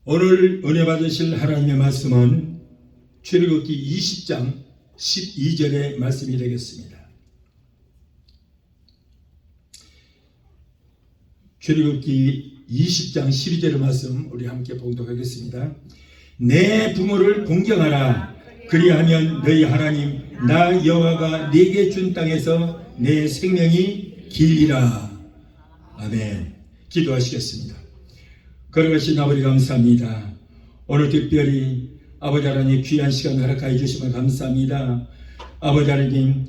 오늘 은혜 받으실 하나님의 말씀은 출애굽기 20장 12절의 말씀이 되겠습니다. 출애굽기 20장 12절의 말씀 우리 함께 봉독하겠습니다. 내 부모를 공경하라. 그리하면 너희 하나님 나 여호와가 네게 준 땅에서 내 생명이 길리라. 아멘. 기도하시겠습니다. 거룩하신 아버지 감사합니다. 오늘 특별히 아버지 하나님 귀한 시간 허락하여 주시면 감사합니다. 아버지 하나님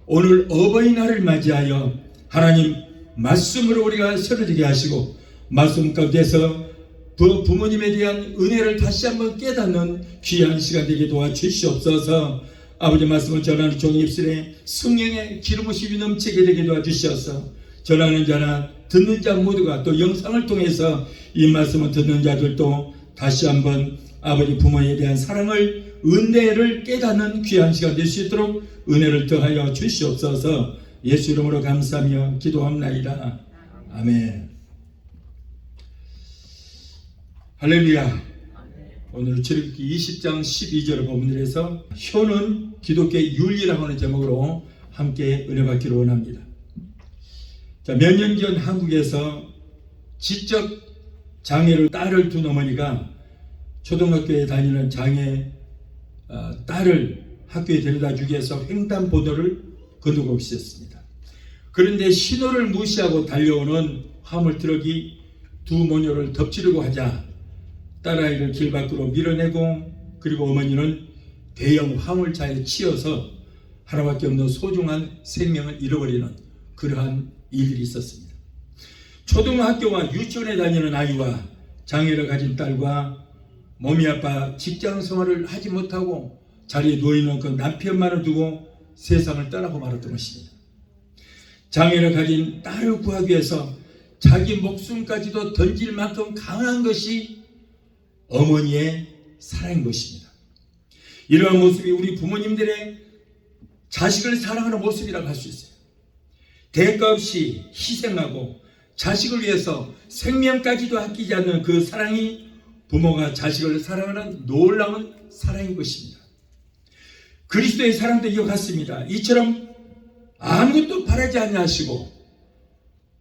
오늘 어버이날을 맞이하여 하나님 말씀으로 우리가 서러지게 하시고 말씀 가운데서 부모님에 대한 은혜를 다시 한번 깨닫는 귀한 시간 되게 도와주시옵소서. 아버지 말씀을 전하는 종의 입술에 성령의 기름 부심이 넘치게 되게 도와주시옵소서. 전하는 자나 듣는 자 모두가 또 영상을 통해서 이 말씀을 듣는 자들도 다시 한번 아버지 부모에 대한 사랑을 은혜를 깨닫는 귀한 시간 될 수 있도록 은혜를 더하여 주시옵소서. 예수 이름으로 감사하며 기도합나이다. 아멘. 할렐루야. 오늘 출애굽기 20장 12절 본문에서 효는 기독교의 윤리라고 하는 제목으로 함께 은혜 받기를 원합니다. 자, 몇 년 전 한국에서 지적 장애를 딸을 둔 어머니가 초등학교에 다니는 장애 딸을 학교에 데려다 주기 위해서 횡단보도를 건너고 있었습니다. 그런데 신호를 무시하고 달려오는 화물 트럭이 두 모녀를 덮치려고 하자 딸아이를 길 밖으로 밀어내고 그리고 어머니는 대형 화물차에 치여서 하나밖에 없는 소중한 생명을 잃어버리는 그러한 일들이 있었습니다. 초등학교와 유치원에 다니는 아이와 장애를 가진 딸과 몸이 아파 직장 생활을 하지 못하고 자리에 누워있는 그 남편만을 두고 세상을 떠나고 말았던 것입니다. 장애를 가진 딸을 구하기 위해서 자기 목숨까지도 던질 만큼 강한 것이 어머니의 사랑인 것입니다. 이러한 모습이 우리 부모님들의 자식을 사랑하는 모습이라고 할 수 있어요. 대가 없이 희생하고 자식을 위해서 생명까지도 아끼지 않는 그 사랑이 부모가 자식을 사랑하는 놀라운 사랑인 것입니다. 그리스도의 사랑도 이와 같습니다. 이처럼 아무것도 바라지 않으시고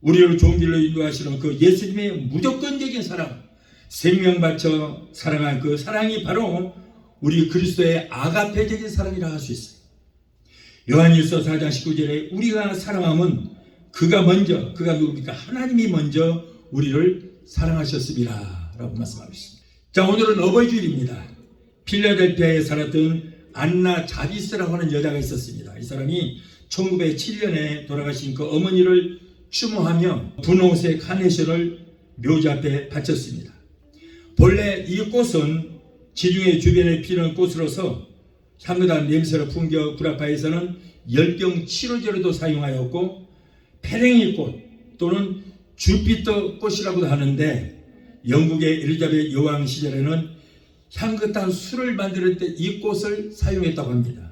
우리를 좋은 길로 인도하시는 그 예수님의 무조건적인 사랑, 생명 바쳐 사랑한 그 사랑이 바로 우리 그리스도의 아가페적인 사랑이라 할 수 있어요. 요한일서 4장 19절에 우리가 사랑함은 그가 누굽니까? 하나님이 먼저 우리를 사랑하셨습니다 라고 말씀하고 있습니다. 자, 오늘은 어버이주일입니다. 필라델피아에 살았던 안나 자비스라고 하는 여자가 있었습니다. 이 사람이 1907년에 돌아가신 그 어머니를 추모하며 분홍색 카네이션을 묘지 앞에 바쳤습니다. 본래 이 꽃은 지중해 주변에 피는 꽃으로서 향긋한 냄새를 풍겨 구라파에서는 열병 치료제로도 사용하였고 페랭이꽃 또는 주피터 꽃이라고도 하는데 영국의 엘리자베트 여왕 시절에는 향긋한 술을 만들 때 이 꽃을 사용했다고 합니다.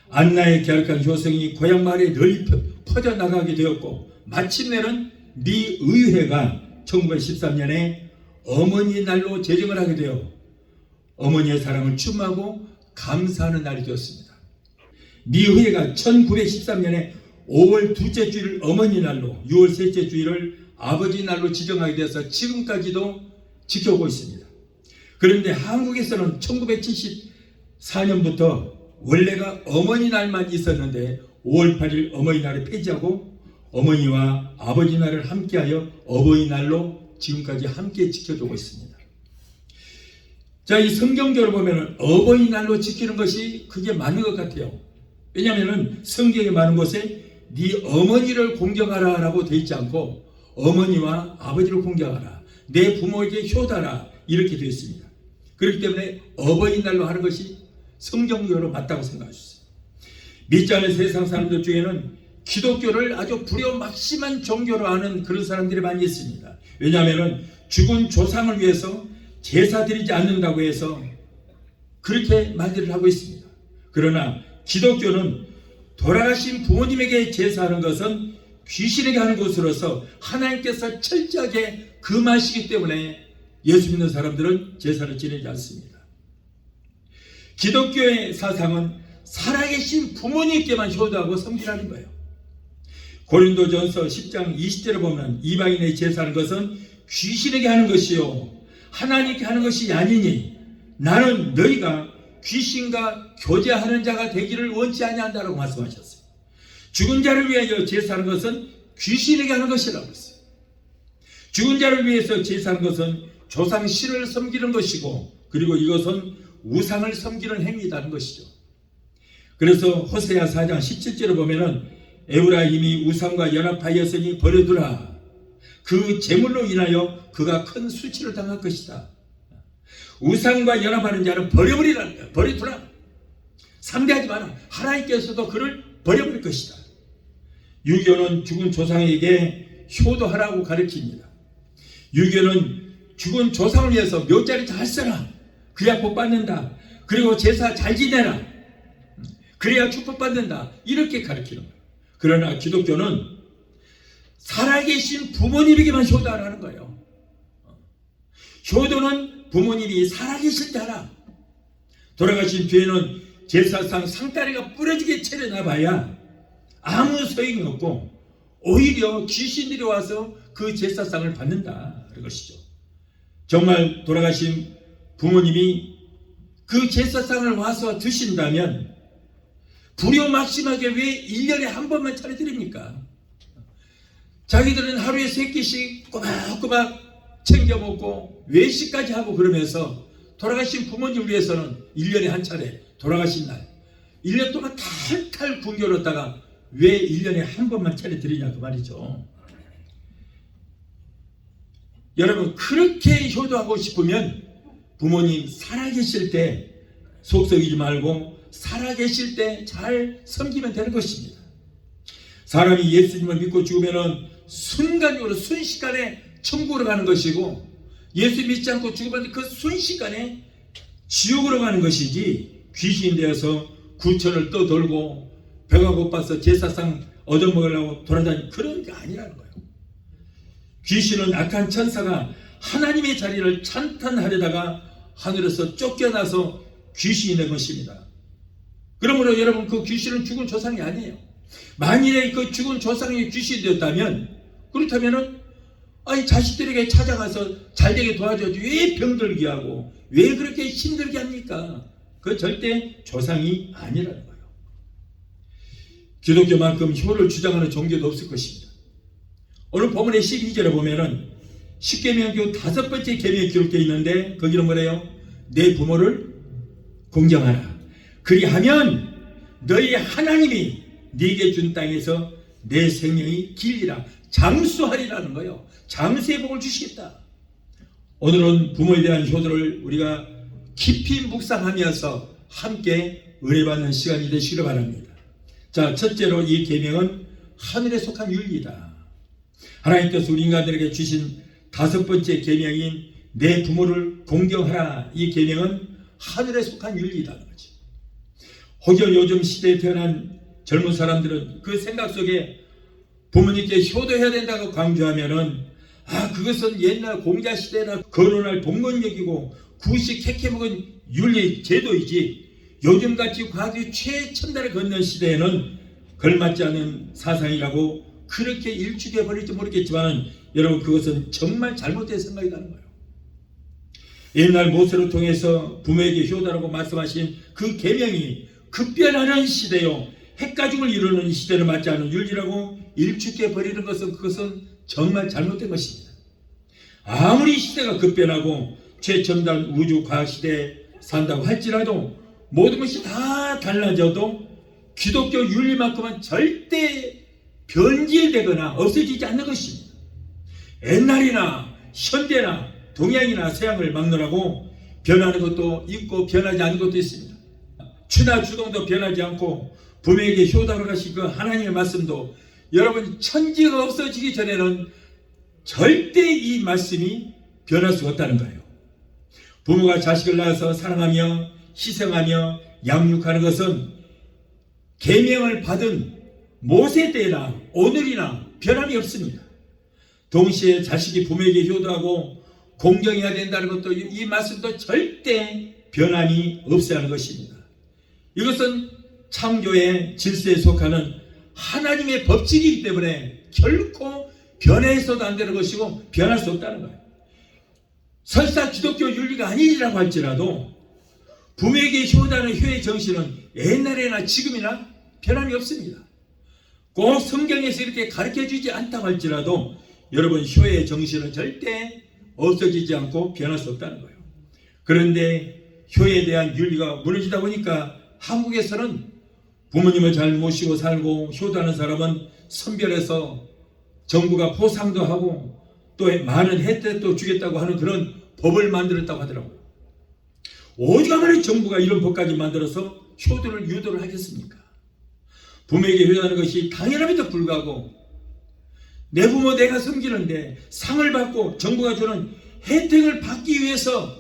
안나의 계략한 효성이 고향 마을에 널리 퍼져나가게 되었고 마침내는 미 의회가 1913년에 어머니 날로 제정을 하게 되어 어머니의 사랑을 추모하고 감사하는 날이 되었습니다. 미 의회가 1913년에 5월 둘째 주일을 어머니 날로 6월 셋째 주일을 아버지 날로 지정하게 되어서 지금까지도 지켜오고 있습니다. 그런데 한국에서는 1974년부터 원래가 어머니 날만 있었는데 5월 8일 어머니날을 폐지하고 어머니와 아버지 날을 함께하여 어버이날로 지금까지 함께 지켜주고 있습니다. 자, 이 성경적으로 보면 어버이날로 지키는 것이 그게 맞는 것 같아요. 왜냐하면 성경에 많은 곳에 네 어머니를 공경하라 라고 되어 있지 않고 어머니와 아버지를 공경하라, 내 부모에게 효다라 이렇게 되어 있습니다. 그렇기 때문에 어버이날로 하는 것이 성경적으로 맞다고 생각할 수 있어요. 믿지 않는 세상 사람들 중에는 기독교를 아주 불효막심한 종교로 아는 그런 사람들이 많이 있습니다. 왜냐하면 죽은 조상을 위해서 제사 드리지 않는다고 해서 그렇게 말들을 하고 있습니다. 그러나 기독교는 돌아가신 부모님에게 제사하는 것은 귀신에게 하는 것으로서 하나님께서 철저하게 금하시기 때문에 예수 믿는 사람들은 제사를 지내지 않습니다. 기독교의 사상은 살아계신 부모님께만 효도하고 섬기라는 거예요. 고린도전서 10장 20절에 보면 이방인의 제사하는 것은 귀신에게 하는 것이요 하나님께 하는 것이 아니니 나는 너희가 귀신과 교제하는 자가 되기를 원치 아니한다라고 말씀하셨어요. 죽은 자를 위하여 제사하는 것은 귀신에게 하는 것이라고 했어요. 죽은 자를 위해서 제사하는 것은 조상 신을 섬기는 것이고, 그리고 이것은 우상을 섬기는 행위라는 것이죠. 그래서 호세아 4장 17절에 보면은 에브라임이 우상과 연합하였으니 버려두라. 그 제물로 인하여 그가 큰 수치를 당할 것이다. 우상과 연합하는 자는 버려버리라는 거야. 버려두라. 상대하지 마라. 하나님께서도 그를 버려버릴 것이다. 유교는 죽은 조상에게 효도하라고 가르칩니다. 유교는 죽은 조상을 위해서 묘자리 잘 써라. 그래야 복 받는다. 그리고 제사 잘 지내라. 그래야 축복받는다. 이렇게 가르치는 거예요. 그러나 기독교는 살아계신 부모님에게만 효도하라는 거예요. 효도는 부모님이 살아계실 때 하라. 돌아가신 뒤에는 제사상 상다리가 부러지게 차려놔봐야 아무 소용이 없고 오히려 귀신들이 와서 그 제사상을 받는다. 그런 것이죠. 정말 돌아가신 부모님이 그 제사상을 와서 드신다면 불효막심하게 왜 1년에 한 번만 차려드립니까? 자기들은 하루에 3끼씩 꼬박꼬박 챙겨 먹고 외식까지 하고 그러면서 돌아가신 부모님을 위해서는 1년에 한 차례 돌아가신 날 1년 동안 탈탈 굶겨놓다가 왜 1년에 한 번만 차려드리냐 그 말이죠. 여러분 그렇게 효도하고 싶으면 부모님 살아계실 때 속썩이지 말고 살아계실 때 잘 섬기면 되는 것입니다. 사람이 예수님을 믿고 죽으면 순간적으로 순식간에 천국으로 가는 것이고, 예수 믿지 않고 죽으면 그 순식간에 지옥으로 가는 것이지 귀신이 되어서 구천을 떠돌고 배가 고파서 제사상 얻어먹으려고 돌아다니는 그런 게 아니라는 거예요. 귀신은 악한 천사가 하나님의 자리를 찬탄하려다가 하늘에서 쫓겨나서 귀신이 된 것입니다. 그러므로 여러분 그 귀신은 죽은 조상이 아니에요. 만일에 그 죽은 조상이 귀신이 되었다면, 그렇다면은 아니 자식들에게 찾아가서 잘되게 도와줘야지 왜 병들게 하고 왜 그렇게 힘들게 합니까? 그 절대 조상이 아니라는 거예요. 기독교만큼 효를 주장하는 종교도 없을 것입니다. 오늘 본문의 12절에 보면은 십계명 중 5번째 계명이 기록되어 있는데 거기는 뭐래요? 내 부모를 공경하라. 그리하면 너희 하나님이 네게 준 땅에서 내 생명이 길리라. 장수하리라는 거예요. 장수의 복을 주시겠다. 오늘은 부모에 대한 효도를 우리가 깊이 묵상하면서 함께 은혜받는 시간이 되시기를 바랍니다. 자, 첫째로 이 계명은 하늘에 속한 윤리다. 하나님께서 우리 인간들에게 주신 5번째 계명인 내 부모를 공경하라. 이 계명은 하늘에 속한 윤리다는 거지. 혹여 요즘 시대에 태어난 젊은 사람들은 그 생각 속에 부모님께 효도해야 된다고 강조하면은 그것은 옛날 공자시대나 거론할 복문역이고 구식 캐캐먹은 윤리 제도이지 요즘같이 과학이 최첨단에 걷는 시대에는 걸맞지 않은 사상이라고 그렇게 일축해 버릴지 모르겠지만 여러분 그것은 정말 잘못된 생각이라는 거예요. 옛날 모세를 통해서 부모에게 효도라고 말씀하신 그 계명이 급변하는 시대요 핵가족을 이루는 시대를 맞지 않은 윤리라고 일축해 버리는 것은 그것은 정말 잘못된 것입니다. 아무리 시대가 급변하고 최첨단 우주 과학 시대에 산다고 할지라도 모든 것이 다 달라져도 기독교 윤리만큼은 절대 변질되거나 없어지지 않는 것입니다. 옛날이나 현대나 동양이나 서양을 막느라고 변하는 것도 있고 변하지 않는 것도 있습니다. 추나 추동도 변하지 않고 부모에게 효도하러 가신 그 하나님의 말씀도 여러분 천지가 없어지기 전에는 절대 이 말씀이 변할 수 없다는 거예요. 부모가 자식을 낳아서 사랑하며 희생하며 양육하는 것은 계명을 받은 모세 때나 오늘이나 변함이 없습니다. 동시에 자식이 부모에게 효도하고 공경해야 된다는 것도 이 말씀도 절대 변함이 없어야 하는 것입니다. 이것은 창조의 질서에 속하는 하나님의 법칙이기 때문에 결코 변해서도 안 되는 것이고 변할 수 없다는 거예요. 설사 기독교 윤리가 아니라고 할지라도 부모에게 효다는 효의 정신은 옛날에나 지금이나 변함이 없습니다. 꼭 성경에서 이렇게 가르쳐 주지 않다고 할지라도 여러분, 효의 정신은 절대 없어지지 않고 변할 수 없다는 거예요. 그런데 효에 대한 윤리가 무너지다 보니까 한국에서는 부모님을 잘 모시고 살고 효도하는 사람은 선별해서 정부가 포상도 하고 또 많은 혜택도 주겠다고 하는 그런 법을 만들었다고 하더라고요. 오죽하면 정부가 이런 법까지 만들어서 효도를 유도를 하겠습니까? 부모에게 효도하는 것이 당연함에도 불구하고 내 부모 내가 섬기는데 상을 받고 정부가 주는 혜택을 받기 위해서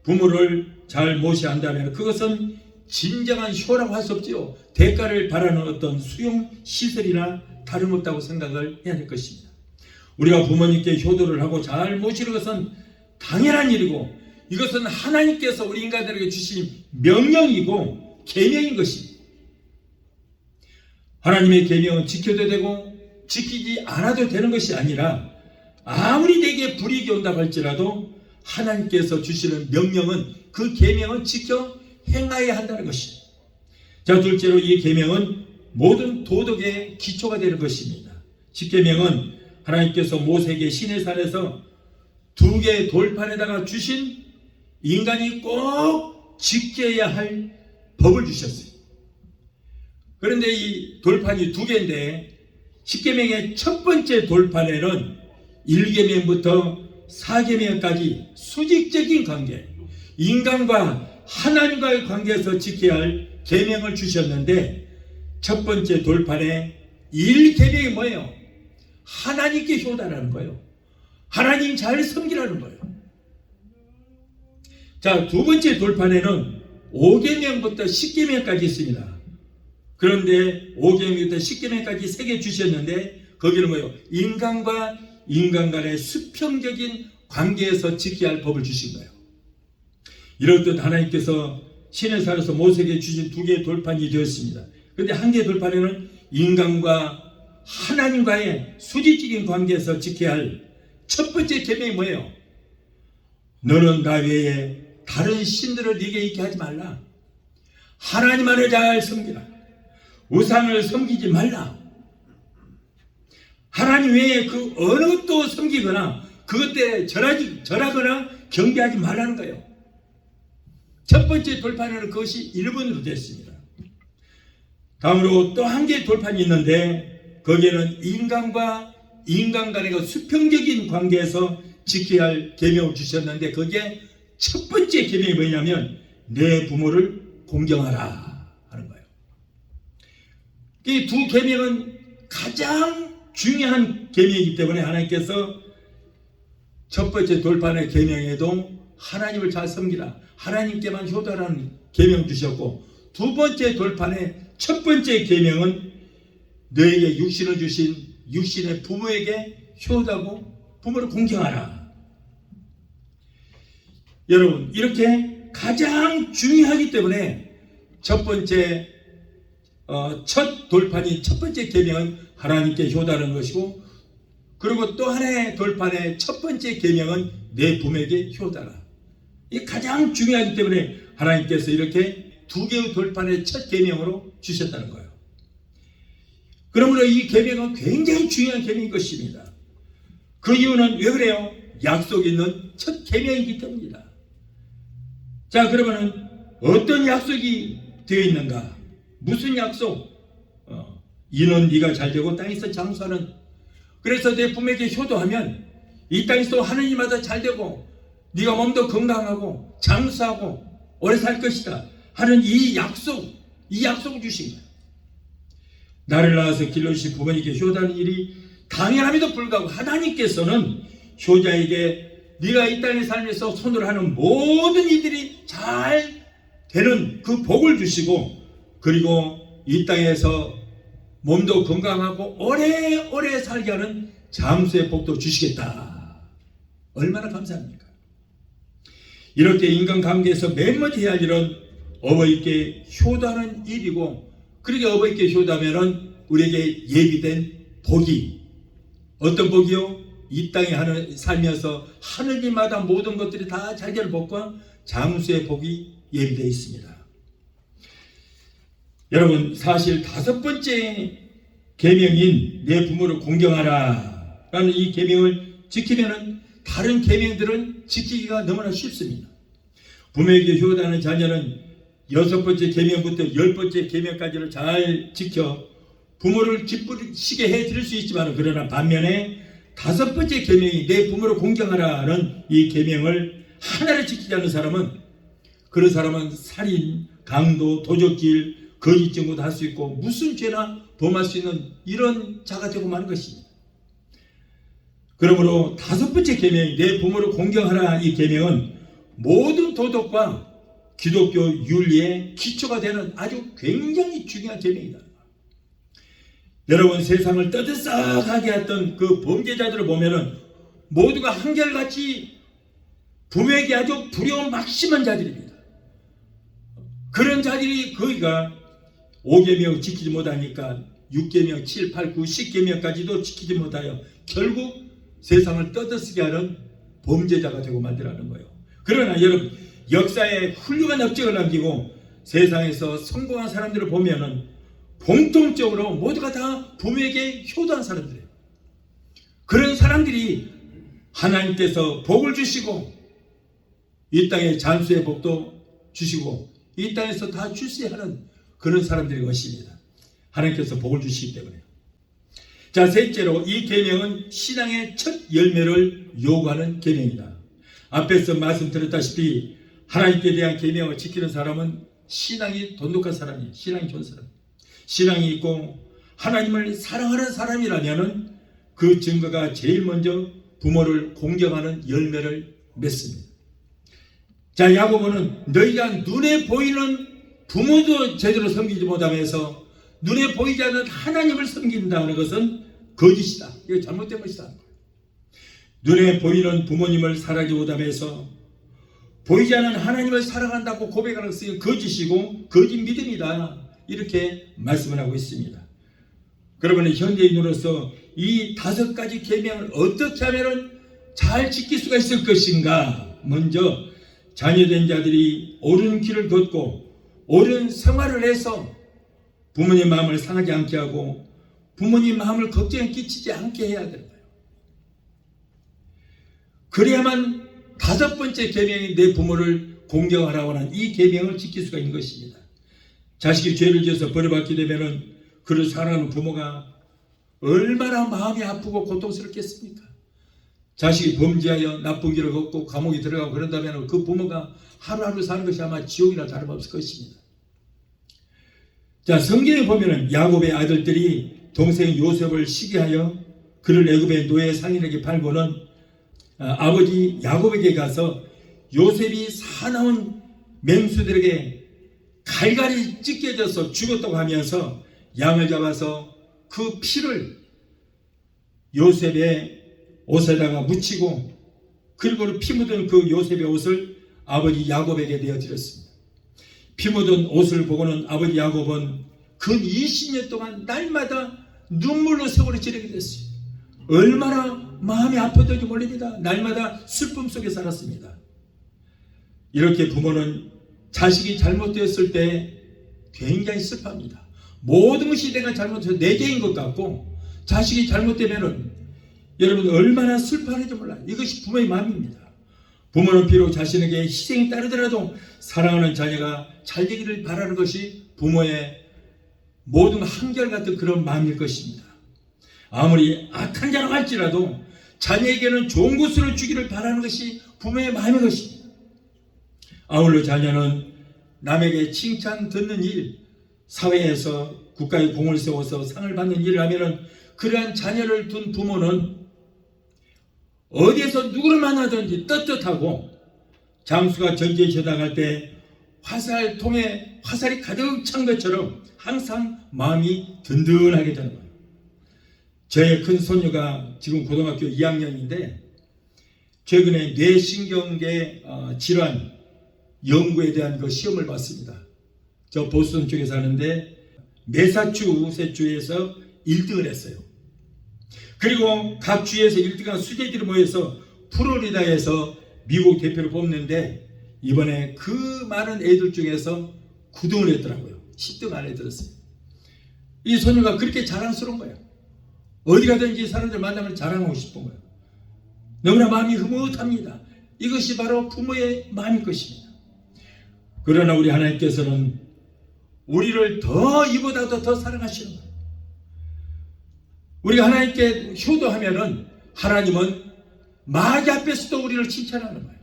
부모를 잘 모셔야 한다면 그것은 진정한 효라고 할 수 없지요. 대가를 바라는 어떤 수용 시설이나 다름없다고 생각을 해야 될 것입니다. 우리가 부모님께 효도를 하고 잘 모시는 것은 당연한 일이고 이것은 하나님께서 우리 인간들에게 주신 명령이고 계명인 것입니다. 하나님의 계명은 지켜도 되고 지키지 않아도 되는 것이 아니라 아무리 내게 불이익이 온다고 할지라도 하나님께서 주시는 명령은 그 계명은 지켜 행하여야 한다는 것입니다. 자, 둘째로 이 계명은 모든 도덕의 기초가 되는 것입니다. 십계명은 하나님께서 모세에게 시내산에서 2개의 돌판에다가 주신 인간이 꼭 지켜야 할 법을 주셨어요. 그런데 이 돌판이 2개인데 십계명의 첫 번째 돌판에는 1계명부터 4계명까지 수직적인 관계, 인간과 하나님과의 관계에서 지켜야 할 계명을 주셨는데 첫 번째 돌판에 1계명이 뭐예요? 하나님께 효다라는 거예요. 하나님 잘 섬기라는 거예요. 자, 두 번째 돌판에는 5계명부터 10계명까지 있습니다. 그런데 5계명부터 10계명까지 3개 주셨는데 거기는 뭐예요? 인간과 인간 간의 수평적인 관계에서 지켜야 할 법을 주신 거예요. 이렇듯 하나님께서 시내산에서 모세에게 주신 2개의 돌판이 되었습니다. 그런데 한 개의 돌판에는 인간과 하나님과의 수직적인 관계에서 지켜야 할 첫 번째 계명이 뭐예요? 너는 나 외에 다른 신들을 네게 있게 하지 말라. 하나님만을 잘 섬기라. 우상을 섬기지 말라. 하나님 외에 그 어느 것도 섬기거나 그것에 절하거나 경배하지 말라는 거예요. 첫 번째 돌판에는 그것이 1번으로 됐습니다. 다음으로 또 한 개의 돌판이 있는데 거기에는 인간과 인간 간의 그 수평적인 관계에서 지켜야 할 계명을 주셨는데 거기에 첫 번째 계명이 뭐냐면 내 부모를 공경하라 하는 거예요. 이 두 계명은 가장 중요한 계명이기 때문에 하나님께서 첫 번째 돌판의 계명에도 하나님을 잘 섬기라, 하나님께만 효도하라는 계명 주셨고 두 번째 돌판의 첫 번째 계명은 너에게 육신을 주신 육신의 부모에게 효도하고 부모를 공경하라. 여러분, 이렇게 가장 중요하기 때문에 첫 번째 첫 돌판이 첫 번째 계명은 하나님께 효도하는 것이고 그리고 또 하나의 돌판의 첫 번째 계명은 내 부모에게 효도하라. 이게 가장 중요하기 때문에 하나님께서 이렇게 2개의 돌판의 첫 계명으로 주셨다는 거예요. 그러므로 이 계명은 굉장히 중요한 계명인 것입니다. 그 이유는 왜 그래요? 약속이 있는 첫 계명이기 때문입니다. 자, 그러면은 어떤 약속이 되어 있는가? 무슨 약속? 이는 네가 잘되고 땅에서 장수하는. 그래서 내 부모에게 효도하면 이 땅에서 하느님마다 잘되고 네가 몸도 건강하고 장수하고 오래 살 것이다 하는 이 약속을 주신 거예요. 나를 낳아서 길러주신 부모님께 효도하는 일이 당연함에도 불구하고 하나님께서는 효자에게 네가 이 땅에 살면서 손으로 하는 모든 일들이 잘 되는 그 복을 주시고 그리고 이 땅에서 몸도 건강하고 오래오래 살게 하는 장수의 복도 주시겠다. 얼마나 감사합니까? 이렇게 인간관계에서 맨 먼저 해야 할 일은 어버이께 효도하는 일이고, 그렇게 어버이께 효도하면은 우리에게 예비된 복이, 어떤 복이요? 이 땅에 살면서 하느님마다 모든 것들이 다 잘 되는 복과 장수의 복이 예비되어 있습니다. 여러분, 사실 5번째 계명인 내 부모를 공경하라 라는 이 계명을 지키면은 다른 계명들은 지키기가 너무나 쉽습니다. 부모에게 효도하는 자녀는 6번째 계명부터 10번째 계명까지를 잘 지켜 부모를 기쁘시게 해드릴 수 있지만, 그러나 반면에 5번째 계명이 내 부모를 공경하라는 이 계명을 하나를 지키지 않는 사람은, 그런 사람은 살인, 강도, 도적질, 거짓 증거도 할 수 있고 무슨 죄나 범할 수 있는 이런 자가 되고 마는 것입니다. 그러므로 5번째 계명이 내 부모를 공경하라, 이 계명은 모든 도덕과 기독교 윤리의 기초가 되는 아주 굉장히 중요한 계명이다. 여러분, 세상을 떠들썩하게 했던 그 범죄자들을 보면은 모두가 한결같이 부모에게 아주 두려움 막심한 자들입니다. 그런 자들이 거의가 5계명 지키지 못하니까 6계명, 7, 8, 9, 10계명까지도 지키지 못하여 결국 세상을 떠들썩게 하는 범죄자가 되고 만들어가는 거예요. 그러나 여러분, 역사에 훌륭한 업적을 남기고 세상에서 성공한 사람들을 보면은 공통적으로 모두가 다 부모에게 효도한 사람들이에요. 그런 사람들이 하나님께서 복을 주시고 이 땅에 장수의 복도 주시고 이 땅에서 다 주셔야 하는 그런 사람들의 것입니다. 하나님께서 복을 주시기 때문에요. 자, 셋째로 이 계명은 신앙의 첫 열매를 요구하는 계명이다. 앞에서 말씀드렸다시피 하나님께 대한 계명을 지키는 사람은 신앙이 돈독한 사람이에요. 신앙이 좋은 사람. 신앙이 있고 하나님을 사랑하는 사람이라면 그 증거가 제일 먼저 부모를 공경하는 열매를 맺습니다. 자, 야고보는 너희가 눈에 보이는 부모도 제대로 섬기지 못하면서 눈에 보이지 않는 하나님을 섬긴다는 것은 거짓이다. 이거 잘못된 것이다. 눈에 보이는 부모님을 사랑하지 못하면서 보이지 않는 하나님을 사랑한다고 고백하는 것은 거짓이고 거짓 믿음이다. 이렇게 말씀을 하고 있습니다. 그러면 현대인으로서 이 5가지 계명을 어떻게 하면 잘 지킬 수가 있을 것인가? 먼저 자녀된 자들이 옳은 길을 걷고 옳은 생활을 해서 부모님 마음을 상하지 않게 하고 부모님 마음을 걱정에 끼치지 않게 해야 되는 거예요. 그래야만 5번째 계명이 내 부모를 공경하라고 하는 이 계명을 지킬 수가 있는 것입니다. 자식이 죄를 지어서 벌을 받게 되면은 그를 사랑하는 부모가 얼마나 마음이 아프고 고통스럽겠습니까? 자식이 범죄하여 나쁜 길을 걷고 감옥에 들어가고 그런다면 그 부모가 하루하루 사는 것이 아마 지옥이나 다름없을 것입니다. 자, 성경에 보면은 야곱의 아들들이 동생 요셉을 시기하여 그를 애굽의 노예 상인에게 팔고는 아버지 야곱에게 가서 요셉이 사나운 맹수들에게 갈갈이 찢겨져서 죽었다고 하면서 양을 잡아서 그 피를 요셉의 옷에다가 묻히고 그리고 피 묻은 그 요셉의 옷을 아버지 야곱에게 내어드렸습니다. 피 묻은 옷을 보고는 아버지 야곱은 그 20년 동안 날마다 눈물로 세월을 지내게 됐어요. 얼마나 마음이 아팠던지 모릅니다. 날마다 슬픔 속에 살았습니다. 이렇게 부모는 자식이 잘못되었을 때 굉장히 슬퍼합니다. 모든 것이 내가 잘못해서 내 죄인 것 같고 자식이 잘못되면은 여러분 얼마나 슬퍼하는지 몰라요. 이것이 부모의 마음입니다. 부모는 비록 자신에게 희생이 따르더라도 사랑하는 자녀가 잘 되기를 바라는 것이 부모의 모든 한결같은 그런 마음일 것입니다. 아무리 악한 자라고 할지라도 자녀에게는 좋은 것으로 주기를 바라는 것이 부모의 마음일 것입니다. 아울러 자녀는 남에게 칭찬 듣는 일, 사회에서 국가의 공을 세워서 상을 받는 일을 하면은 그러한 자녀를 둔 부모는 어디에서 누구를 만나든지 떳떳하고 장수가 전쟁에 나갈 때 화살통에 화살이 가득 찬 것처럼 항상 마음이 든든하게 되는 거예요. 저의 큰 손녀가 지금 고등학교 2학년인데 최근에 뇌신경계 질환 연구에 대한 그 시험을 봤습니다. 저 보스턴 쪽에 사는데 매사추세츠에서 1등을 했어요. 그리고 각 주에서 1등한 수재들이 모여서 플로리다에서 미국 대표를 뽑는데 이번에 그 많은 애들 중에서 9등을 했더라고요. 10등 안에 들었어요. 이 소녀가 그렇게 자랑스러운 거예요. 어디 가든지 사람들 만나면 자랑하고 싶은 거예요. 너무나 마음이 흐뭇합니다. 이것이 바로 부모의 마음일 것입니다. 그러나 우리 하나님께서는 우리를 더 이보다도 더 사랑하시는 거예요. 우리가 하나님께 효도하면은 하나님은 마귀 앞에서도 우리를 칭찬하는 거예요.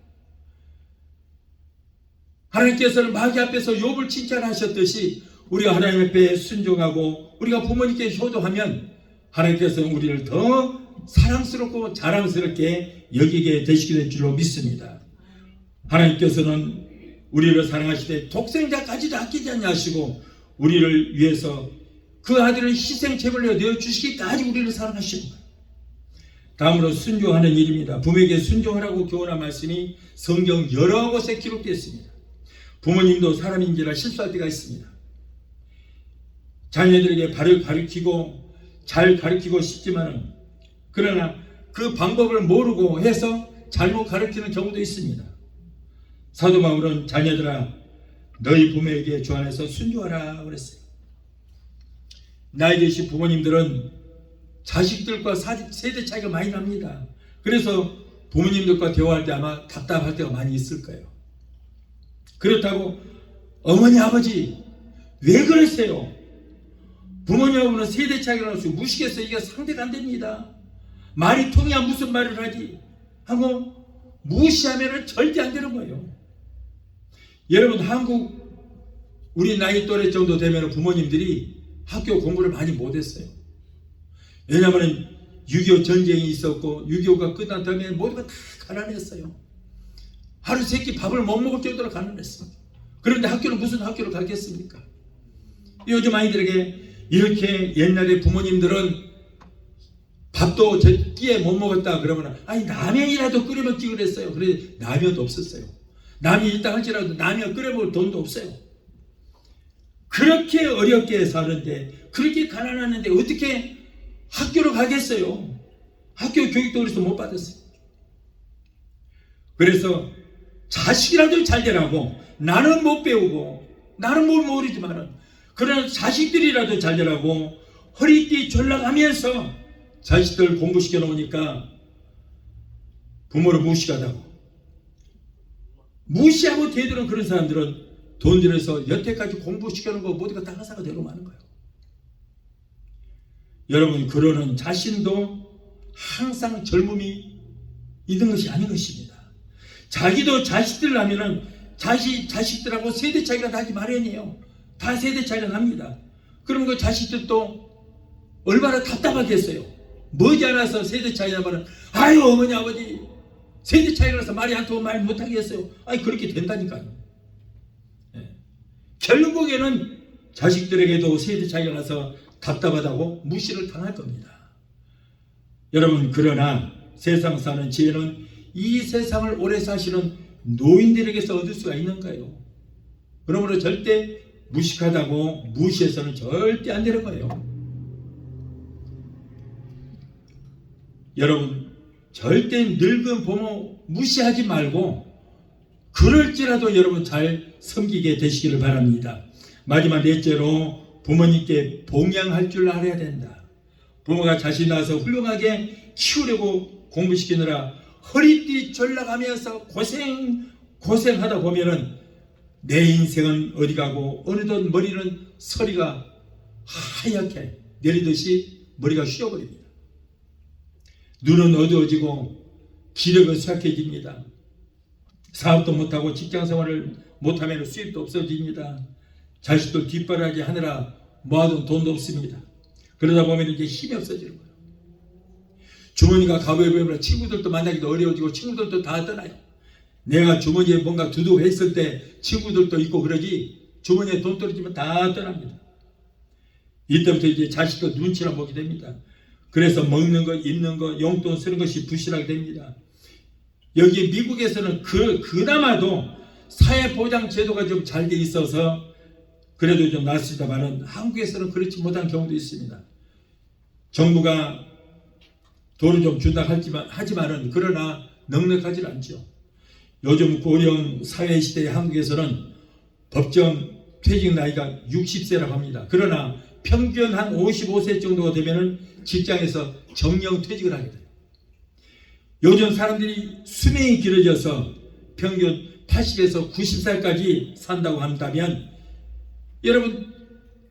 하나님께서는 마귀 앞에서 욥을 칭찬하셨듯이 우리가 하나님 앞에 순종하고 우리가 부모님께 효도하면 하나님께서는 우리를 더 사랑스럽고 자랑스럽게 여기게 되시게 될 줄로 믿습니다. 하나님께서는 우리를 사랑하시되 독생자까지도 아끼지 않으시고 우리를 위해서 그 아들을 희생 제물로 내어주시기까지 우리를 사랑하시는 거예요. 다음으로 순종하는 일입니다. 부모에게 순종하라고 교훈한 말씀이 성경 여러 곳에 기록되어 있습니다. 부모님도 사람인지라 실수할 때가 있습니다. 자녀들에게 바로 가르치고 잘 가르치고 싶지만은 그러나 그 방법을 모르고 해서 잘못 가르치는 경우도 있습니다. 사도 바울은 자녀들아 너희 부모에게 주 안에서 순종하라 그랬어요. 나이 드신 부모님들은 자식들과 세대 차이가 많이 납니다. 그래서 부모님들과 대화할 때 아마 답답할 때가 많이 있을 거예요. 그렇다고 어머니 아버지 왜 그러세요? 부모님하고는 세대 차이가 나서 무시해서 이게 상대가 안 됩니다. 말이 통해야 무슨 말을 하지 하고 무시하면 절대 안 되는 거예요. 여러분 한국 우리 나이 또래 정도 되면 부모님들이 학교 공부를 많이 못했어요. 왜냐하면 6.25 전쟁이 있었고 6.25가 끝난 다음에 모두가 다 가난했어요. 하루 세끼 밥을 못 먹을 정도로 가난했어요. 그런데 학교는 무슨 학교를 가겠습니까? 요즘 아이들에게 이렇게 옛날에 부모님들은 밥도 끼에 못 먹었다 그러면 아니 라면이라도 끓여 먹지 그랬어요. 그래 라면도 없었어요. 라면이 있다 할지라도 라면 끓여 먹을 돈도 없어요. 그렇게 어렵게 사는데 그렇게 가난하는데 어떻게 학교를 가겠어요? 학교 교육도 그래서 못 받았어요. 그래서 자식이라도 잘 되라고 나는 못 배우고 나는 못 모르지만은 그런 자식들이라도 잘 되라고 허리띠 졸라가면서 자식들 공부시켜 놓으니까 부모를 무시하다고 무시하고 대드는 그런 사람들은 돈 들여서 여태까지 공부시켜 놓은 거 모두가 다 가사가 되고 마는 거예요. 여러분 그러는 자신도 항상 젊음이 있는 것이 아닌 것입니다. 자기도 자식들 하면은 자식들하고 세대 차이가 나기 마련이에요. 다 세대 차이가 납니다. 그러면 그 자식들도 얼마나 답답하겠어요. 머지않아서 세대 차이 나면은 아유 어머니 아버지 세대 차이가 나서 말이 안 통하고 말 못하겠어요. 아니 그렇게 된다니까요. 결국에는 자식들에게도 세대 차이가 나서 답답하다고 무시를 당할 겁니다. 여러분 그러나 세상 사는 지혜는 이 세상을 오래 사시는 노인들에게서 얻을 수가 있는가요? 그러므로 절대 무식하다고 무시해서는 절대 안 되는 거예요. 여러분 절대 늙은 부모 무시하지 말고 그럴지라도 여러분 잘 섬기게 되시기를 바랍니다. 마지막 넷째로 부모님께 봉양할 줄 알아야 된다. 부모가 자식 낳아서 훌륭하게 키우려고 공부시키느라 허리띠 졸라가면서 고생하다 보면은 내 인생은 어디 가고 어느덧 머리는 서리가 하얗게 내리듯이 머리가 휘어버립니다. 눈은 어두워지고 기력은 쇠약해집니다. 사업도 못하고 직장생활을 못하면 수입도 없어집니다. 자식들 뒷바라지 하느라 모아둔 돈도 없습니다. 그러다 보면 이제 힘이 없어지는 거예요. 주머니가 가보면 친구들도 만나기도 어려워지고 친구들도 다 떠나요. 내가 주머니에 뭔가 두둑했을 때 친구들도 있고 그러지 주머니에 돈 떨어지면 다 떠납니다. 이때부터 이제 자식도 눈치나 보게 됩니다. 그래서 먹는 거, 입는 거, 용돈 쓰는 것이 부실하게 됩니다. 여기 미국에서는 그나마도 사회보장 제도가 좀 잘 돼 있어서 그래도 좀 낫습니다만은 한국에서는 그렇지 못한 경우도 있습니다. 정부가 돈을 좀 준다 하지만은 그러나 넉넉하지 않죠. 요즘 고령 사회 시대의 한국에서는 법정 퇴직 나이가 60세라고 합니다. 그러나 평균 한 55세 정도가 되면은 직장에서 정년 퇴직을 하게 돼요. 요즘 사람들이 수명이 길어져서 평균 80에서 90살까지 산다고 한다면 여러분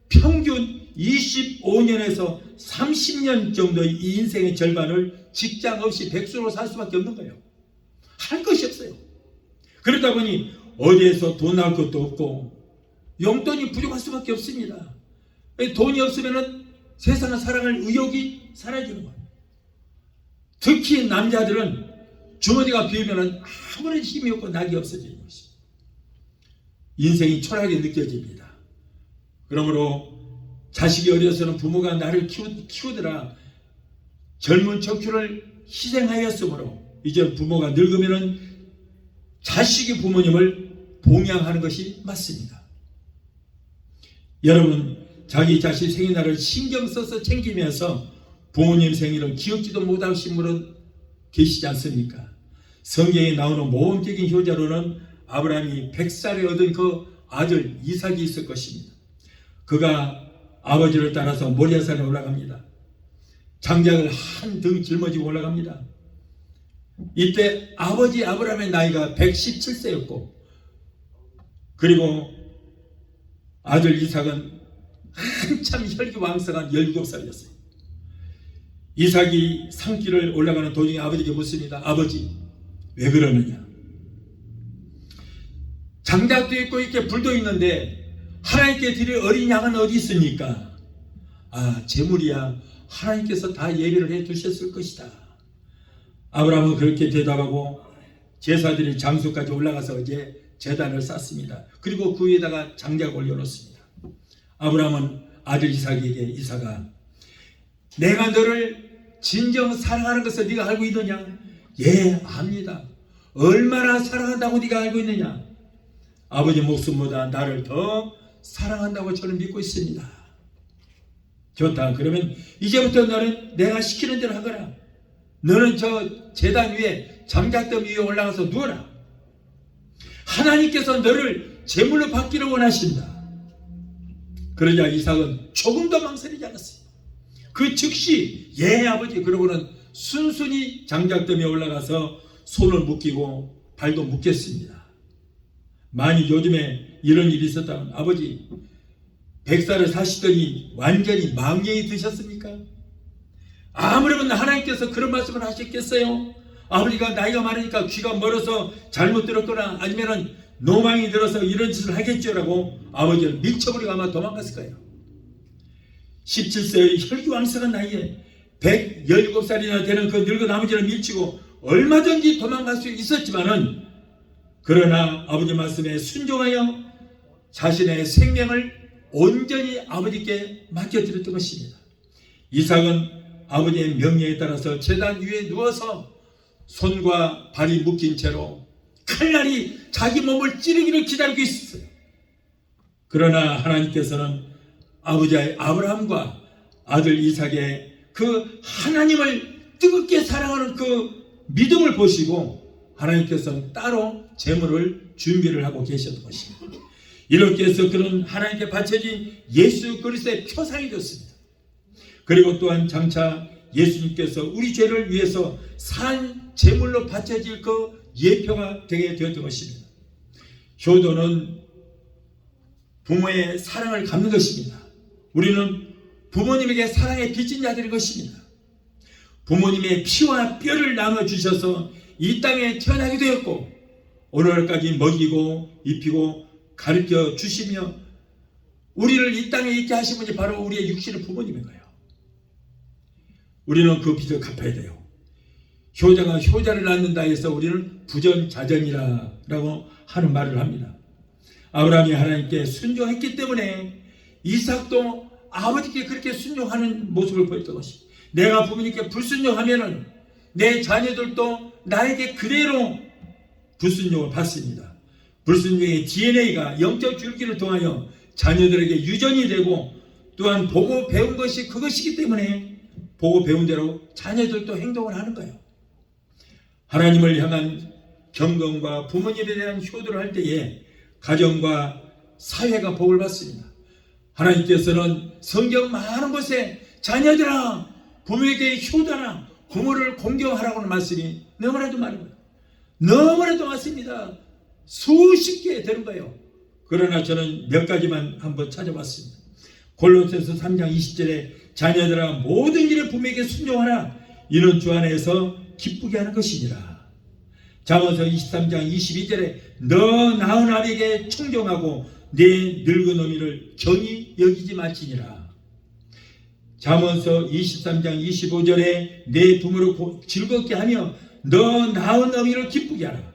평균 25년에서 30년 정도의 이 인생의 절반을 직장 없이 백수로 살 수밖에 없는 거예요. 할 것이 없어요. 그러다 보니 어디에서 돈 나올 것도 없고 용돈이 부족할 수밖에 없습니다. 돈이 없으면 세상을 살아갈 의욕이 사라지는 거예요. 특히 남자들은 주머니가 비우면 아무런 힘이 없고 낙이 없어지는 것입니다. 인생이 초라하게 느껴집니다. 그러므로 자식이 어려서는 부모가 나를 키우더라 젊은 척추를 희생하였으므로 이제 부모가 늙으면 자식이 부모님을 봉양하는 것이 맞습니다. 여러분 자기 자식 생일날을 신경 써서 챙기면서 부모님 생일을 기억지도 못하신 분은 계시지 않습니까? 성경에 나오는 모범적인 효자로는 아브라함이 100살에 얻은 그 아들 이삭이 있을 것입니다. 그가 아버지를 따라서 모리아산에 올라갑니다. 장작을 한 등 짊어지고 올라갑니다. 이때 아버지 아브라함의 나이가 117세였고 그리고 아들 이삭은 한참 혈기왕성한 17살이었어요. 이삭이 산길을 올라가는 도중에 아버지에게 묻습니다. 아버지 왜 그러느냐? 장작도 있고 이렇게 불도 있는데 하나님께 드릴 어린 양은 어디 있습니까? 제물이야 하나님께서 다 예비를 해 두셨을 것이다. 아브라함은 그렇게 대답하고 제사들이 장소까지 올라가서 이제 제단을 쌓습니다. 그리고 그 위에다가 장작을 올려놓습니다. 아브라함은 아들 이삭에게 이삭아 내가 너를 진정 사랑하는 것을 네가 알고 있느냐? 예 압니다. 얼마나 사랑한다고 네가 알고 있느냐? 아버지 목숨보다 나를 더 사랑한다고 저는 믿고 있습니다. 좋다. 그러면 이제부터 너는 내가 시키는 대로 하거라. 너는 저 제단 위에 장작더미 위에 올라가서 누워라. 하나님께서 너를 제물로 받기를 원하신다. 그러자 이삭은 조금도 망설이지 않았어요. 그 즉시 예 아버지 그러고는 순순히 장작더미에 올라가서 손을 묶이고 발도 묶였습니다. 만약 요즘에 이런 일이 있었다면 아버지 100살을 사시더니 완전히 망령이 드셨습니까? 아무래도 하나님께서 그런 말씀을 하셨겠어요? 아버지가 나이가 많으니까 귀가 멀어서 잘못 들었거나 아니면은 노망이 들어서 이런 짓을 하겠죠라고 아버지를 밀쳐버리고 아마 도망갔을 거예요. 17세의 혈기왕성한 나이에 117살이나 되는 그 늙은 아버지를 밀치고 얼마든지 도망갈 수 있었지만은 그러나 아버지 말씀에 순종하여 자신의 생명을 온전히 아버지께 맡겨드렸던 것입니다. 이삭은 아버지의 명령에 따라서 제단 위에 누워서 손과 발이 묶인 채로 칼날이 자기 몸을 찌르기를 기다리고 있었어요. 그러나 하나님께서는 아버지 아브라함과 아들 이삭의 그 하나님을 뜨겁게 사랑하는 그 믿음을 보시고 하나님께서는 따로 제물을 준비를 하고 계셨던 것입니다. 이렇게 해서 그는 하나님께 바쳐진 예수 그리스도의 표상이 되었습니다. 그리고 또한 장차 예수님께서 우리 죄를 위해서 산 제물로 바쳐질 그 예표가 되게 되었던 것입니다. 효도는 부모의 사랑을 갚는 것입니다. 우리는 부모님에게 사랑의 빚진 자들인 것입니다. 부모님의 피와 뼈를 나눠주셔서 이 땅에 태어나게 되었고 오늘까지 먹이고 입히고 가르쳐 주시며 우리를 이 땅에 있게 하신 분이 바로 우리의 육신의 부모님인 거예요. 우리는 그 빚을 갚아야 돼요. 효자가 효자를 낳는다 해서 우리는 부전자전이라고 하는 말을 합니다. 아브라함이 하나님께 순종했기 때문에 이삭도 아버지께 그렇게 순종하는 모습을 보였던 것입니다. 내가 부모님께 불순종하면은 내 자녀들도 나에게 그대로 불순종을 받습니다. 불순종의 DNA가 영적 줄기를 통하여 자녀들에게 유전이 되고, 또한 보고 배운 것이 그것이기 때문에 보고 배운 대로 자녀들도 행동을 하는 거예요. 하나님을 향한 경건과 부모님에 대한 효도를 할 때에 가정과 사회가 복을 받습니다. 하나님께서는 성경 많은 곳에 자녀들아 부모에게 효도하라, 부모를 공경하라고는 말씀이 너무나도 많은 거예요. 너무나도 많습니다. 수십 개 되는 거예요. 그러나 저는 몇 가지만 한번 찾아봤습니다. 골로새서 3장 20절에 자녀들아 모든 일에 부모에게 순종하라, 이는 주 안에서 기쁘게 하는 것이니라. 잠언서 23장 22절에 너 낳은 아비에게 청종하고 내 늙은 어미를 경히 여기지 말지니라. 잠언서 23장 25절에 내 부모를 즐겁게 하며 너 낳은 어미를 기쁘게 하라.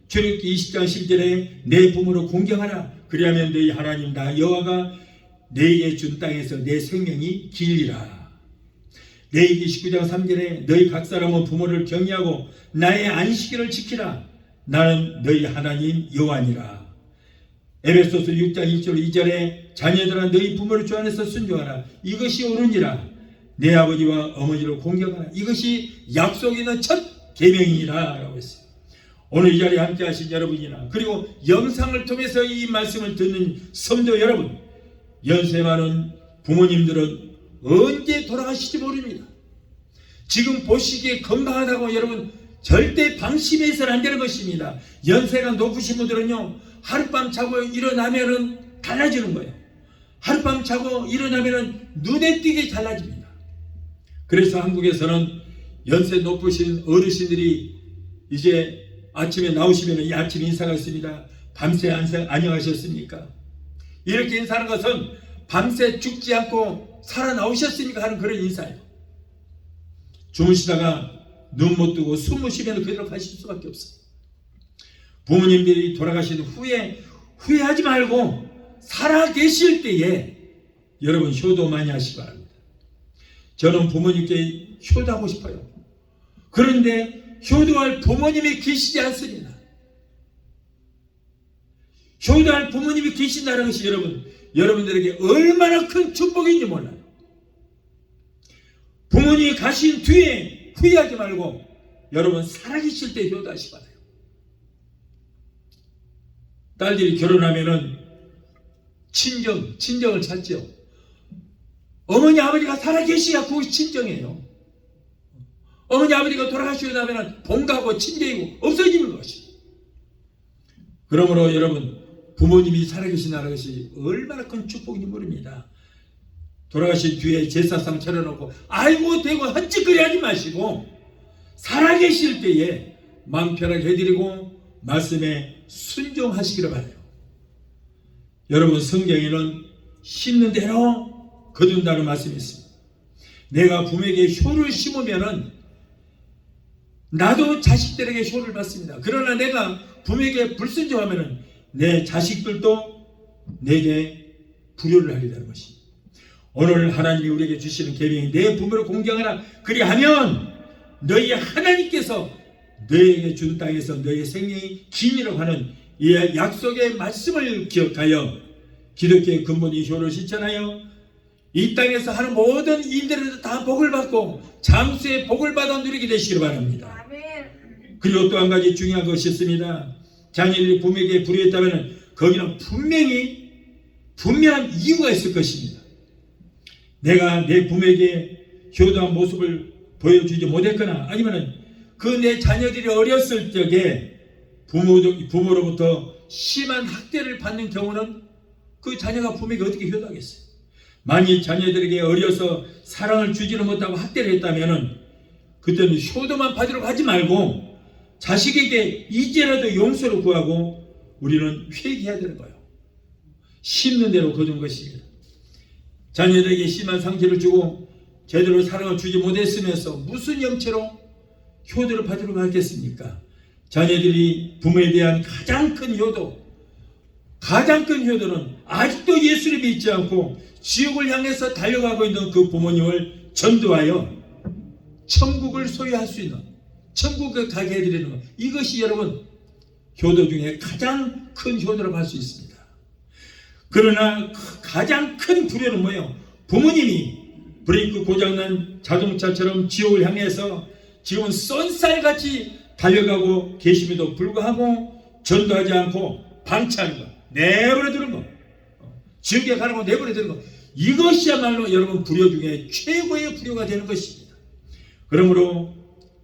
출애굽기 20장 10절에 내 부모를 공경하라. 그리하면 너희 하나님 나 여호와가 너희에게 준 땅에서 내 생명이 길리라. 레위기 19장 3절에 너희 각 사람은 부모를 경외하고 나의 안식일을 지키라. 나는 너희 하나님 여호와니라. 에베소서 6장 1절 2절에 자녀들아 너희 부모를 주 안에서 순종하라. 이것이 옳으니라. 내 아버지와 어머니를 공경하라. 이것이 약속 있는 첫 계명이니라 라고 했어요. 오늘 이 자리에 함께 하신 여러분이나 그리고 영상을 통해서 이 말씀을 듣는 성도 여러분, 연세 많은 부모님들은 언제 돌아가실지 모릅니다. 지금 보시기에 건강하다고 여러분 절대 방심해서는 안 되는 것입니다. 연세가 높으신 분들은요, 하룻밤 자고 일어나면은 달라지는 거예요. 하룻밤 자고 일어나면은 눈에 띄게 달라집니다. 그래서 한국에서는 연세 높으신 어르신들이 이제 아침에 나오시면 이 아침 인사가 있습니다. 밤새 안녕하셨습니까? 이렇게 인사하는 것은 밤새 죽지 않고 살아나오셨습니까? 하는 그런 인사예요. 주무시다가 눈 못 뜨고 숨 쉬면 그대로 가실 수밖에 없어요. 부모님들이 돌아가신 후에 후회하지 말고 살아 계실 때에 여러분 효도 많이 하시기 바랍니다. 저는 부모님께 효도하고 싶어요. 그런데 효도할 부모님이 계시지 않습니다. 효도할 부모님이 계신다는 것이 여러분들에게 얼마나 큰 축복인지 몰라요. 부모님이 가신 뒤에 후회하지 말고 여러분 살아계실 때 효도하시기 바라요. 딸들이 결혼하면은 친정을 찾죠. 어머니 아버지가 살아계시야 그것이 친정이에요. 어머니 아버지가 돌아가시고 나면 본가고 친정이고 없어지는 것이. 그러므로 여러분 부모님이 살아계신다는 것이 얼마나 큰 축복인지 모릅니다. 돌아가신 뒤에 제사상 차려놓고 아이고 대고 헛짓거리 하지 마시고 살아계실 때에 마음 편하게 해드리고 말씀에 순종하시기를 바라요. 여러분 성경에는 심는 대로 거둔다는 말씀이 있습니다. 내가 부모에게 효를 심으면은 나도 자식들에게 효를 받습니다. 그러나 내가 부모에게 불순종하면은 내 자식들도 내게 불효를 하리라는 것입니다. 오늘 하나님이 우리에게 주시는 계명이 내 부모를 공경하라. 그리하면 너희 하나님께서 너희에게 준 땅에서 너희의 생명이 기니라고 하는 이 약속의 말씀을 기억하여 기독교의 근본이 효를 실천하여 이 땅에서 하는 모든 일들에도 다 복을 받고 장수의 복을 받아 누리게 되시길 바랍니다. 그리고 또 한 가지 중요한 것이 있습니다. 자녀들이 부모에게 불의했다면 거기는 분명한 이유가 있을 것입니다. 내가 내 부모에게 효도한 모습을 보여주지 못했거나 아니면 그 내 자녀들이 어렸을 적에 부모로부터 심한 학대를 받는 경우는 그 자녀가 부모에게 어떻게 효도하겠어요? 만일 자녀들에게 어려서 사랑을 주지를 못하고 학대를 했다면 그때는 효도만 받으려고 하지 말고 자식에게 이제라도 용서를 구하고 우리는 회개해야 되는 거예요. 심는 대로 거둔 것입니다. 자녀들에게 심한 상처를 주고 제대로 사랑을 주지 못했으면서 무슨 염치로 효도를 받으려고 하겠습니까? 자녀들이 부모에 대한 가장 큰 효도는 아직도 예수를 믿지 않고 지옥을 향해서 달려가고 있는 그 부모님을 전도하여 천국을 소유할 수 있는 천국에 가게 해드리는 것, 이것이 여러분 효도 중에 가장 큰 효도라고 할 수 있습니다. 그러나 가장 큰 불효는 뭐예요? 부모님이 브레이크 고장난 자동차처럼 지옥을 향해서 지금은 쏜살같이 달려가고 계심에도 불구하고 전도하지 않고 방치하는 것, 내버려두는 것, 지옥에 가라고 내버려두는 것, 이것이야말로 여러분 불효 중에 최고의 불효가 되는 것입니다. 그러므로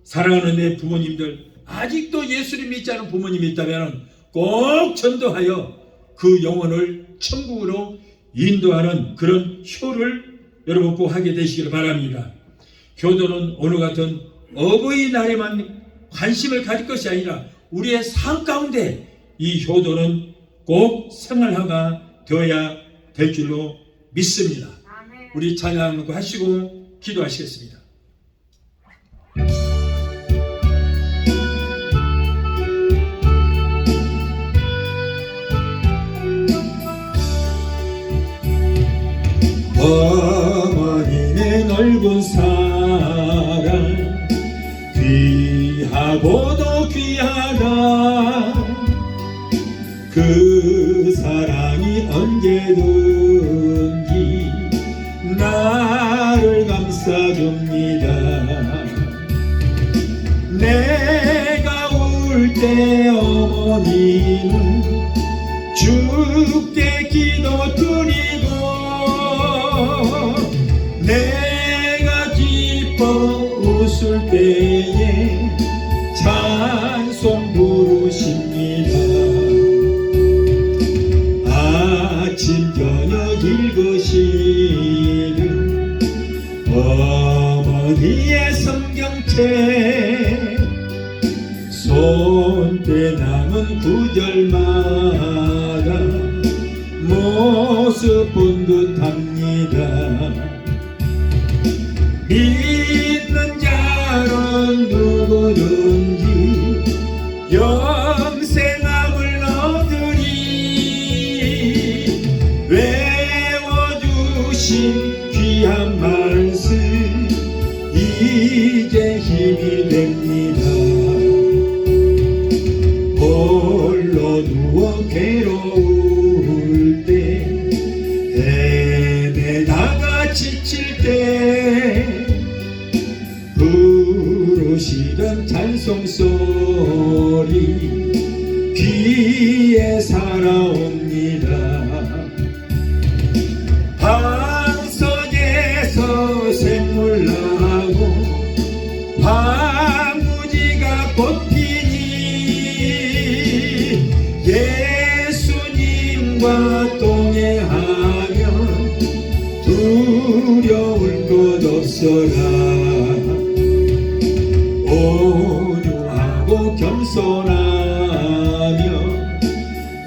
사랑하는 내 부모님들, 아직도 예수를 믿지 않은 부모님이 있다면 꼭 전도하여 그 영혼을 천국으로 인도하는 그런 효를 여러분 꼭 하게 되시기를 바랍니다. 효도는 오늘 같은 어버이날에만 관심을 가질 것이 아니라 우리의 삶 가운데 이 효도는 꼭 생활화가 되어야 될 줄로 믿습니다. 우리 찬양 하시고 기도하시겠습니다. 어머님의 넓은 사랑 귀하고도 귀하다. 그 사랑이 언제든지 나를 감싸줍니다. 내가 울 때 어머니는 주께 기도드리고 내가 기뻐 웃을 때에 찬송 부르십니다. 아침 저녁 읽으시는 어머니의 성경책 손때 남은 구절마다 모습 본 듯합니다. 믿는 자는 누구든지 영생함을 얻으리. 외워주신 귀한 말씀 이제 힘이 됩니다. 홀로 누워 괴로울 때 헤매다가 지칠 때 부르시던 찬송소리 귀에 살아옵니다. 방석에서 샘물 나고 방부지가 꽃피니 예수님과 동행하면 두려울 것 없어라. 온유하고 겸손하며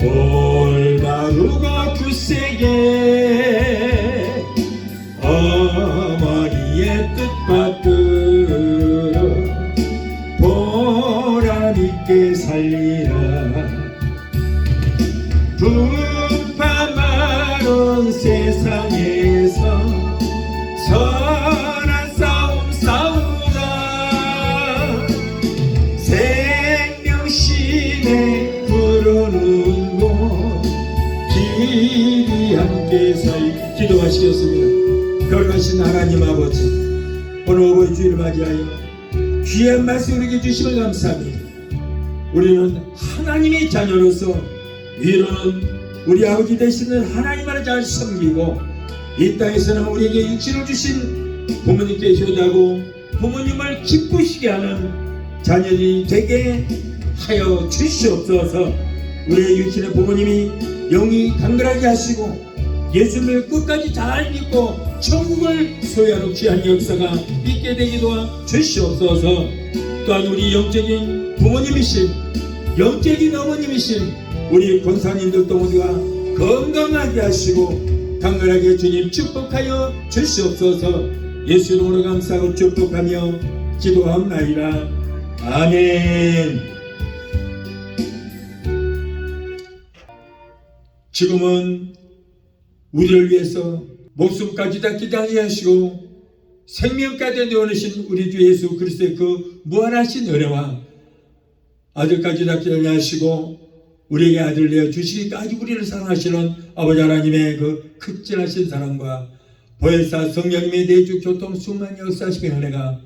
올바르고 굳세게 어머니의 뜻 받들어 보람있게 살리라. 분파 많은 세상에서 선한 싸움 싸우다 생명신에 부르는 곳 길이 함께 기도하시겠습니다. 거룩하신 하나님 아버지, 오늘 어버이 주일을 맞이하여 귀한 말씀 우리에게 주시면 감사합니다. 우리는 하나님의 자녀로서 위로는 우리 아버지 되시는 하나님을 잘 섬기고 이 땅에서는 우리에게 육신을 주신 부모님께 효도하고 부모님을 기쁘시게 하는 자녀들이 되게 하여 주시옵소서. 우리의 육신의 부모님이 영이 강건하게 하시고 예수님을 끝까지 잘 믿고 천국을 소유하는 귀한 역사가 있게 되기도 주시옵소서. 또한 우리 영적인 부모님이신 영적인 어머님이신 우리 권사님들도 모두가 건강하게 하시고 강건하게 주님 축복하여 주시옵소서. 예수 이름으로 감사하고 축복하며 기도하옵나이다. 아멘. 지금은 우리를 위해서 목숨까지 다 기다리게 하시고 생명까지 내어놓으신 우리 주 예수 그리스도의 그 무한하신 은혜와 아들까지 낳게 하시고 우리에게 아들 내어 주시기까지 우리를 사랑하시는 아버지 하나님의 그 극진하신 사랑과 보혜사 성령님의 내주 교통 수만 역사하시는 은혜가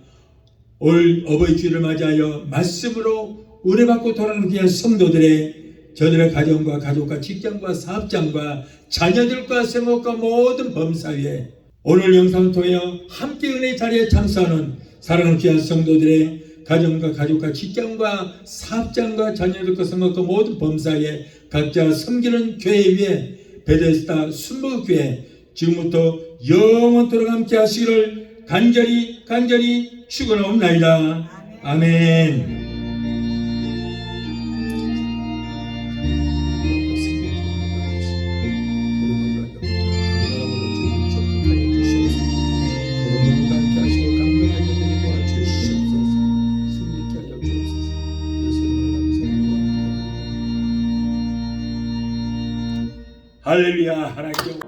올 어버이 주일을 맞이하여 말씀으로 은혜받고 돌아가는 귀한 성도들의 저들의 가정과 가족과 직장과 사업장과 자녀들과 생업과 모든 범사위에 오늘 영상을 통해 함께 은혜의 자리에 참석하는 사랑하는 귀한 성도들의 가정과 가족과 직장과 사업장과 자녀들과 생업과 모든 범사위에 각자 섬기는 교회 위에 베데스다 순복교회 지금부터 영원토록 함께 하시기를 간절히 축원하옵나이다. 아멘. 할렐루야. 하나님께